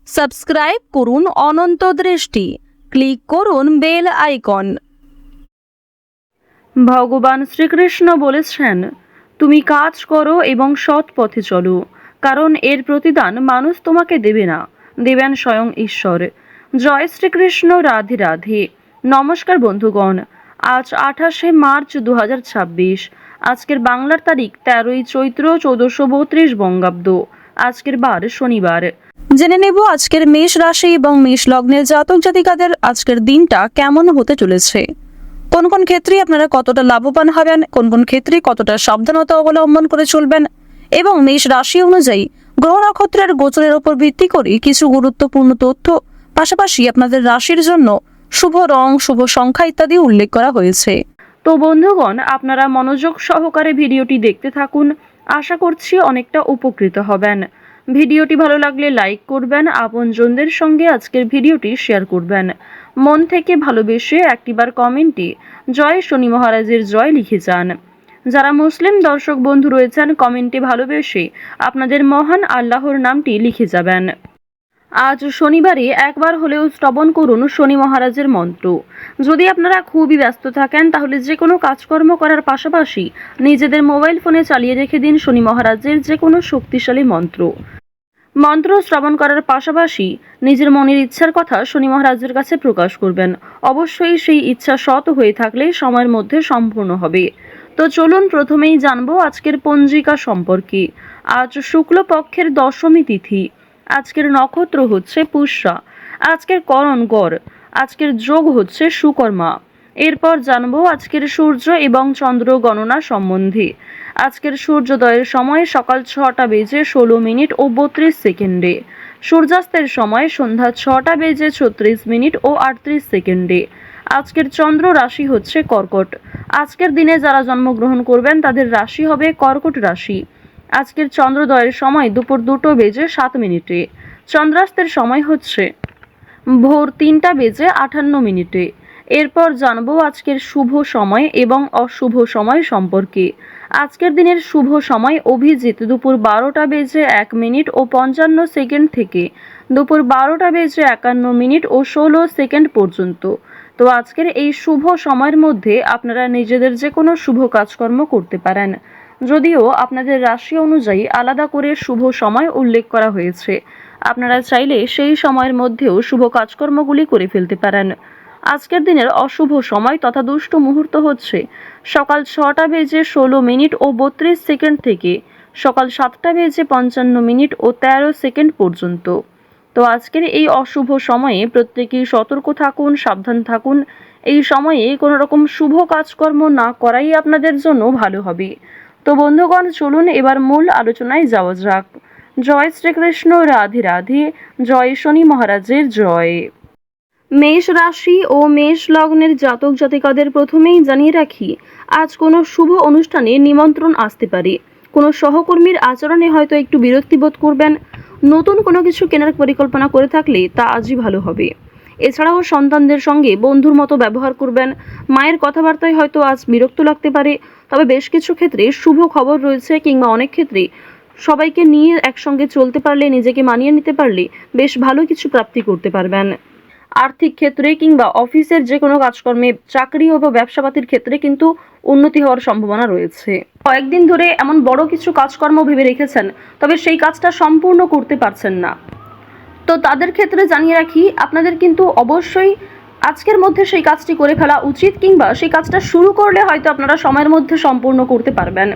Subscribe করুন অনন্ত দৃষ্টি, click করুন বেল আইকন। ভগবান শ্রীকৃষ্ণ বলেছেন, তুমি কাজ করো এবং সৎ পথে চলো, কারণ এর প্রতিদান মানুষ তোমাকে দেবে না, দেবেন স্বয়ং ঈশ্বর। জয় শ্রীকৃষ্ণ, রাধে রাধে। নমস্কার বন্ধুগণ, আজ 28শে মার্চ 2026। আজকের বাংলার তারিখ 13ই চৈত্র 1432 বঙ্গাব্দ। আজকের বার শনিবার। জেনে নেব আজকের মেষ রাশি এবং মেষ লগ্নের জাতক জাতিকাদের আজকের দিনটা কেমন হতে চলেছে। কোন কোন ক্ষেত্রে আপনারা কতটা লাভবান হবেন, কোন কোন ক্ষেত্রে কতটা সাবধানতা অবলম্বন করে চলবেন, এবং মেষ রাশি অনুযায়ী গ্রহ নক্ষত্রের গোচরের উপর ভিত্তি করে কিছু গুরুত্বপূর্ণ তথ্য, পাশাপাশি আপনাদের রাশির জন্য শুভ রং, শুভ সংখ্যা ইত্যাদি উল্লেখ করা হয়েছে। তো বন্ধুগণ, আপনারা মনোযোগ সহকারে ভিডিওটি দেখতে থাকুন। আশা করছি অনেকটা উপকৃত হবেন। ভিডিওটি ভালো লাগলে লাইক করবেন, আপনজনদের সঙ্গে আজকের ভিডিওটি শেয়ার করবেন। মন থেকে ভালোবেসে একটিবার কমেন্টে জয় শনি মহারাজের জয় লিখে যান। যারা মুসলিম দর্শক বন্ধু রয়েছেন, কমেন্টে ভালোবেসে আপনাদের মহান আল্লাহর নামটি লিখে যাবেন। আজ শনিবারে একবার হলেও শ্রবণ করুন শনি মহারাজের মন্ত্র। যদি আপনারা খুবই ব্যস্ত থাকেন, তাহলে যে কোনো কাজকর্ম করার পাশাপাশি নিজেদের মোবাইল ফোনে চালিয়ে রেখে দিন শনি মহারাজের যে কোনো শক্তিশালী মন্ত্র। মন্ত্র শ্রবণ করার পাশাপাশি নিজের মনের ইচ্ছার কথা শনি মহারাজের কাছে প্রকাশ করবেন। অবশ্যই সেই ইচ্ছা সৎ হয়ে থাকলে সময়ের মধ্যে সম্পূর্ণ হবে। তো চলুন প্রথমেই জানবো আজকের পঞ্জিকা সম্পর্কে। আজ শুক্লপক্ষের দশমী তিথি। আজকের নক্ষত্র হচ্ছে পুষ্যা। আজকের করণ গড়। আজকের যোগ হচ্ছে সুকর্মা। এরপর জানবো আজকের সূর্য এবং চন্দ্র গণনা সম্বন্ধে। আজকের সূর্যোদয়ের সময় সকাল 6টা বেজে 16 মিনিট ও 32 সেকেন্ডে। সূর্যাস্তের সময় সন্ধ্যা 6টা বেজে 36 মিনিট ও 38 সেকেন্ডে। আজকের চন্দ্র রাশি হচ্ছে কর্কট। আজকের দিনে যারা জন্মগ্রহণ করবেন তাদের রাশি হবে কর্কট রাশি। আজকের চন্দ্রোদয়ের সময় দুপুর 2টো বেজে 7 মিনিটে। চন্দ্রাস্তের সময় হচ্ছে ভোর 3টা বেজে 58 মিনিটে। এরপর জানবো আজকের শুভ সময় এবং অশুভ সময় সম্পর্কে। আজকের দিনের শুভ সময় অভিজিৎ দুপুর 12টা বেজে 1 মিনিট ও 55 সেকেন্ড থেকে দুপুর 12টা বেজে 51 মিনিট ও 16 সেকেন্ড পর্যন্ত। তো আজকের এই শুভ সময়ের মধ্যে আপনারা নিজেদের যে কোনো শুভ কাজকর্ম করতে পারেন, যদিও আপনাদের রাশি অনুযায়ী আলাদা করে শুভ সময় উল্লেখ করা হয়েছে। আপনারা চাইলে সেই সময়ের মধ্যেও শুভ কাজকর্মগুলি করে ফেলতে পারেন। আজকের দিনের অশুভ সময় তথা দুষ্ট মুহূর্ত হচ্ছে সকাল 6টা বেজে 16 মিনিট ও 32 সেকেন্ড থেকে সকাল 7টা বেজে 55 মিনিট ও 13 সেকেন্ড পর্যন্ত। তো আজকের এই অশুভ সময়ে প্রত্যেকেই সতর্ক থাকুন, সাবধান থাকুন। এই সময়ে কোনো রকম শুভ কাজকর্ম না করাই আপনাদের জন্য ভালো হবে। তো বন্ধুগণ, চলুন এবার মূল আলোচনায় যাওয়া যাক। জয় শ্রীকৃষ্ণ, রাধে রাধে। জয় শনি মহারাজের জয়। মেষ রাশি ও মেষ লগ্নের জাতক জাতিকাদের প্রথমেই জানিয়ে রাখি, আজ কোনো শুভ অনুষ্ঠানে নিমন্ত্রণ আসতে পারে। কোনো সহকর্মীর আচরণে হয়তো একটু বিরক্তি বোধ করবেন। নতুন কোনো কিছু কেনার পরিকল্পনা করে থাকলে তা আজই ভালো হবে। এছাড়াও সন্তানদের সঙ্গে বন্ধুর মতো ব্যবহার করবেন। মায়ের কথাবার্তায় হয়তো আজ বিরক্ত লাগতে পারে, তবে বেশ কিছু ক্ষেত্রে শুভ খবর রয়েছে, কিংবা অনেক ক্ষেত্রে সবাইকে নিয়ে একসঙ্গে চলতে পারলে, নিজেকে মানিয়ে নিতে পারলে বেশ ভালো কিছু প্রাপ্তি করতে পারবেন। আর্থিক ক্ষেত্রে কিংবা অফিসের যে কোনো কাজকর্মে, চাকরি ও ব্যবসাপাতির ক্ষেত্রে কিন্তু উন্নতি হওয়ার সম্ভাবনা রয়েছে। কয়েকদিন ধরে এমন বড় কিছু কাজকর্ম ভেবে রেখেছেন, তবে সেই কাজটা সম্পূর্ণ করতে পারছেন না। তো তাদের ক্ষেত্রে জানিয়ে রাখি, আপনাদের কিন্তু অবশ্যই আজকের মধ্যে সেই কাজটি করে ফেলা উচিত, কিংবা সেই কাজটা শুরু করলে হয়তো আপনারা সময়ের মধ্যে সম্পূর্ণ করতে পারবেন।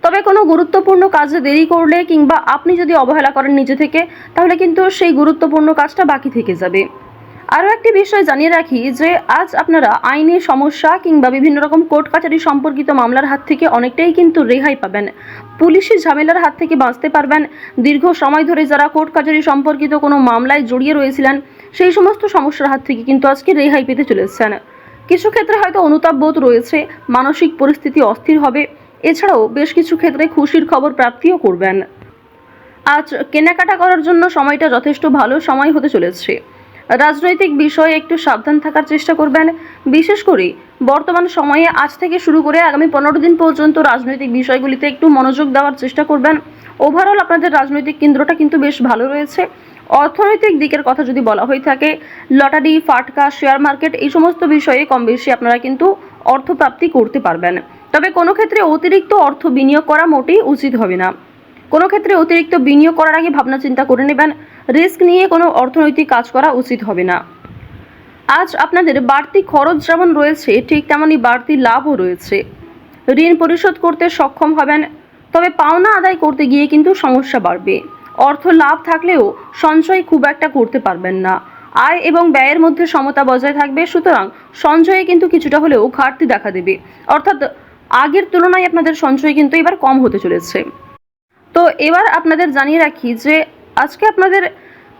তবে কোনো গুরুত্বপূর্ণ কাজে দেরি করলে কিংবা আপনি যদি অবহেলা করেন নিজে থেকে, তাহলে কিন্তু সেই গুরুত্বপূর্ণ কাজটা বাকি থেকে যাবে। আরও একটি বিষয় জানিয়ে রাখি যে আজ আপনারা আইনি সমস্যা কিংবা বিভিন্ন রকম কোর্ট কাছারি সম্পর্কিত মামলার হাত থেকে অনেকটাই কিন্তু রেহাই পাবেন। পুলিশি ঝামেলার হাত থেকে বাঁচতে পারবেন। দীর্ঘ সময় ধরে যারা কোর্ট কাছারি সম্পর্কিত কোনো মামলায় জড়িয়ে রয়েছিলেন, সেই সমস্ত সমস্যার হাত থেকে কিন্তু আজকে রেহাই পেতে চলেছেন। কিছু ক্ষেত্রে হয়তো অনুতাপ বোধ রয়েছে, মানসিক পরিস্থিতি অস্থির হবে। এছাড়াও বেশ কিছু ক্ষেত্রে খুশির খবর প্রাপ্তিও করবেন। আজ কেনাকাটা করার জন্য সময়টা যথেষ্ট ভালো সময় হতে চলেছে। রাজনৈতিক বিষয়ে একটু সাবধান থাকার চেষ্টা করবেন। বিশেষ করে বর্তমান সময়ে আজ থেকে শুরু করে আগামী 15 দিন পর্যন্ত রাজনৈতিক বিষয়গুলিতে একটু মনোযোগ দেওয়ার চেষ্টা করবেন। ওভারঅল আপনাদের রাজনৈতিক কেন্দ্রটা কিন্তু বেশ ভালো রয়েছে। অর্থনৈতিক দিকের কথা যদি বলা হয়ে থাকে, লটারি, ফাটকা, শেয়ার মার্কেট এই সমস্ত বিষয়ে কম বেশি আপনারা কিন্তু অর্থপ্রাপ্তি করতে পারবেন। তবে কোনো ক্ষেত্রে অতিরিক্ত অর্থ বিনিয়োগ করা মোটেই উচিত হবে না। কোনো ক্ষেত্রে অতিরিক্ত বিনিয়োগ করার আগে ভাবনা চিন্তা করে নেবেন। রিস্ক নিয়ে কোনো অর্থনৈতিক কাজ করা উচিত হবে না। আজ আপনাদের বাড়তি খরচ যেমন রয়েছে, ঠিক তেমনই বাড়তি লাভও রয়েছে। ঋণ পরিশোধ করতে সক্ষম হবেন, তবে পাওনা আদায় করতে গিয়ে কিন্তু সমস্যা বাড়বে। অর্থ লাভ থাকলেও সঞ্চয় খুব একটা করতে পারবেন না। আয় এবং ব্যয়ের মধ্যে সমতা বজায় থাকবে, সুতরাং সঞ্চয়ে কিন্তু কিছুটা হলেও ঘাটতি দেখা দেবে। অর্থাৎ আগের তুলনায় আপনাদের সঞ্চয় কিন্তু এবার কম হতে চলেছে। তো এবার আপনাদের জানিয়ে রাখি যে আজকে আপনাদের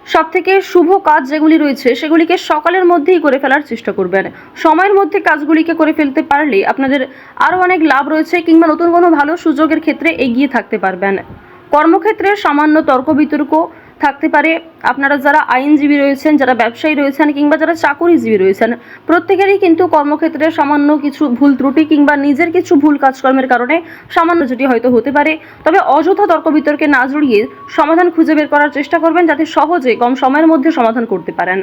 সবথেকে শুভ কাজ যেগুলি রয়েছে সেগুলিকে সকালের মধ্যেই করে ফেলার চেষ্টা করবেন। সময়ের মধ্যে কাজগুলিকে করে ফেলতে পারলে আপনাদের আরও অনেক লাভ রয়েছে, কিংবা নতুন কোনো ভালো সুযোগের ক্ষেত্রে এগিয়ে থাকতে পারবেন। কর্মক্ষেত্রে সামান্য তর্ক বিতর্ক থাকতে পারে। আপনারা যারা আইনজীবী রয়েছেন, যারা ব্যবসায়ী রয়েছেন, কিংবা যারা চাকুরিজীবী রয়েছেন, প্রত্যেকেরই কিন্তু কর্মক্ষেত্রে সামান্য কিছু ভুল ত্রুটি কিংবা নিজের কিছু ভুল কাজকর্মের কারণে সামান্য যেটি হয়তো হতে পারে। তবে অযথা তর্ক বিতর্কে না জড়িয়ে সমাধান খুঁজে বের করার চেষ্টা করবেন, যাতে সহজে কম সময়ের মধ্যে সমাধান করতে পারেন।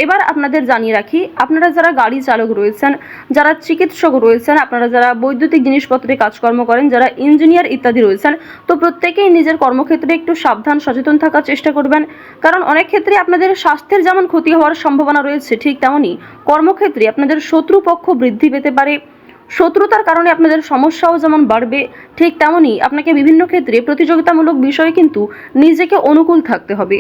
এবার আপনাদের জানিয়ে রাখি, আপনারা যারা গাড়ি চালক রয়েছেন, যারা চিকিৎসক রয়েছেন, আপনারা যারা বৈদ্যুতিক জিনিসপত্রে কাজকর্ম করেন, যারা ইঞ্জিনিয়ার ইত্যাদি রয়েছেন, তো প্রত্যেকেই নিজের কর্মক্ষেত্রে একটু সাবধান সচেতন থাকার চেষ্টা করবেন। কারণ অনেক ক্ষেত্রে আপনাদের স্বাস্থ্যের যেমন ক্ষতি হওয়ার সম্ভাবনা রয়েছে, ঠিক তেমনই কর্মক্ষেত্রে আপনাদের শত্রুপক্ষ বৃদ্ধি পেতে পারে। শত্রুতার কারণে আপনাদের সমস্যাও যেমন বাড়বে, ঠিক তেমনই আপনাকে বিভিন্ন ক্ষেত্রে প্রতিযোগিতামূলক বিষয়ে কিন্তু নিজেকে অনুকূল থাকতে হবে।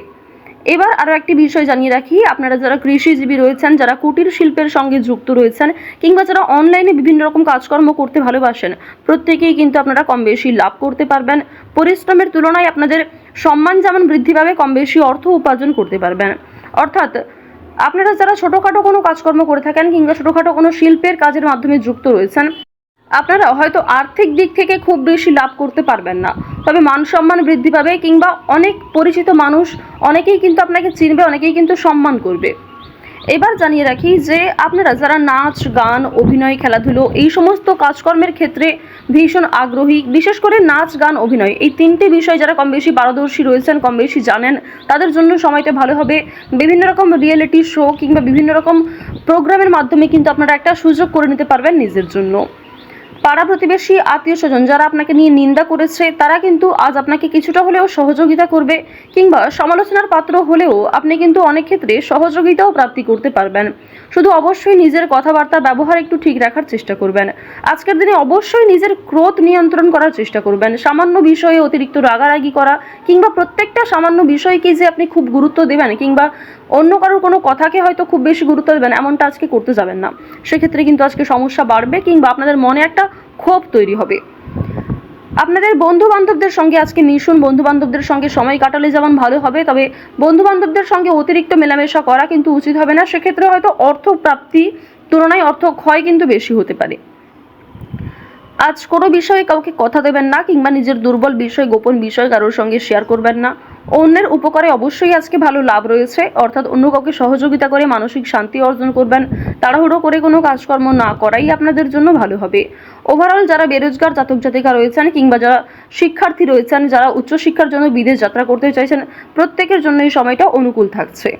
এবার আরও একটি বিষয় জানিয়ে রাখি, আপনারা যারা কৃষিজীবী রয়েছেন, যারা কুটির শিল্পের সঙ্গে যুক্ত রয়েছেন, কিংবা যারা অনলাইনে বিভিন্ন রকম কাজকর্ম করতে ভালোবাসেন, প্রত্যেকেই কিন্তু আপনারা কম বেশি লাভ করতে পারবেন। পরিশ্রমের তুলনায় আপনাদের সম্মান যেমন বৃদ্ধি পাবে, কম বেশি অর্থ উপার্জন করতে পারবেন। অর্থাৎ আপনারা যারা ছোটোখাটো কোনো কাজকর্ম করে থাকেন, কিংবা ছোটোখাটো কোনো শিল্পের কাজের মাধ্যমে যুক্ত রয়েছেন, আপনারা হয়তো আর্থিক দিক থেকে খুব বেশি লাভ করতে পারবেন না, তবে মান সম্মান বৃদ্ধি পাবে, কিংবা অনেক পরিচিত মানুষ অনেকেই কিন্তু আপনাকে চিনবে, অনেকেই কিন্তু সম্মান করবে। এবার জানিয়ে রাখি যে আপনারা যারা নাচ, গান, অভিনয়, খেলাধুলো এই সমস্ত কাজকর্মের ক্ষেত্রে ভীষণ আগ্রহী, বিশেষ করে নাচ, গান, অভিনয় এই তিনটে বিষয় যারা কম বেশি পারদর্শী রয়েছেন, কম বেশি জানেন, তাদের জন্য সময়টা ভালো হবে। বিভিন্ন রকম রিয়েলিটি শো কিংবা বিভিন্ন রকম প্রোগ্রামের মাধ্যমে কিন্তু আপনারা একটা সুযোগ করে নিতে পারবেন নিজের জন্য। পাড়া প্রতিবেশী, আত্মীয় স্বজন যারা আপনাকে নিয়ে নিন্দা করেছে, তারা কিন্তু আজ আপনাকে কিছুটা হলেও সহযোগিতা করবে, কিংবা সমালোচনার পাত্র হলেও আপনি কিন্তু অনেক ক্ষেত্রে সহযোগিতাও প্রাপ্তি করতে পারবেন। শুধু অবশ্যই নিজের কথাবার্তা ব্যবহার একটু ঠিক রাখার চেষ্টা করবেন। আজকের দিনে অবশ্যই নিজের ক্রোধ নিয়ন্ত্রণ করার চেষ্টা করবেন। সামান্য বিষয়ে অতিরিক্ত রাগারাগি করা, কিংবা প্রত্যেকটা সামান্য বিষয়কে যে আপনি খুব গুরুত্ব দেবেন, কিংবা অন্য কারোর কোনো কথাকে হয়তো খুব বেশি গুরুত্ব দেবেন, এমনটা আজকে করতে যাবেন না। সেক্ষেত্রে কিন্তু আজকে সমস্যা বাড়বে, কিংবা আপনাদের মনে একটা ক্ষোভ তৈরি হবে। আপনাদের বন্ধু বান্ধবদের সঙ্গে আজকে মিশুন। বন্ধু বান্ধবদের সঙ্গে সময় কাটালে যেমন ভালো হবে, তবে বন্ধু বান্ধবদের সঙ্গে অতিরিক্ত মেলামেশা করা কিন্তু উচিত হবে না। সেক্ষেত্রে হয়তো অর্থ প্রাপ্তি তুলনায় অর্থ ক্ষয় কিন্তু বেশি হতে পারে। আজ কোনো বিষয়ে কাউকে কথা দেবেন না, কিংবা নিজের দুর্বল বিষয়, গোপন বিষয় কারোর সঙ্গে শেয়ার করবেন না। অন্যের উপকারে অবশ্যই আজকে ভালো লাভ রয়েছে, অর্থাৎ অন্য কাউকে সহযোগিতা করে মানসিক শান্তি অর্জন করবেন। তাড়াহুড়ো করে কোনো কাজকর্ম না করাই আপনাদের জন্য ভালো হবে। ওভারঅল যারা বেরোজগার জাতক জাতিকা রয়েছেন, কিংবা যারা শিক্ষার্থী রয়েছেন, যারা উচ্চশিক্ষার জন্য বিদেশ যাত্রা করতে চাইছেন, প্রত্যেকের জন্য এই সময়টা অনুকূল থাকছে।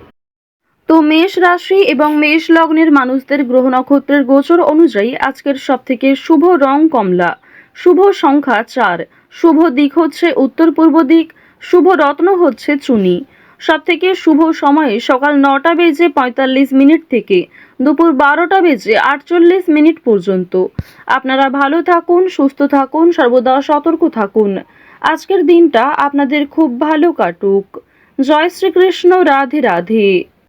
তো মেষ রাশি এবং মেষ লগ্নের মানুষদের গ্রহ নক্ষত্রের গোচর অনুযায়ী আজকের সবথেকে শুভ রং কমলা, শুভ সংখ্যা 4, শুভ দিক হচ্ছে উত্তর পূর্ব দিক, শুভ রত্ন হচ্ছে চুনি। সবথেকে শুভ সময়ে সকাল 9:45 থেকে দুপুর 12:48 পর্যন্ত। আপনারা ভালো থাকুন, সুস্থ থাকুন, সর্বদা সতর্ক থাকুন। আজকের দিনটা আপনাদের খুব ভালো কাটুক। জয় শ্রীকৃষ্ণ। রাধে রাধে।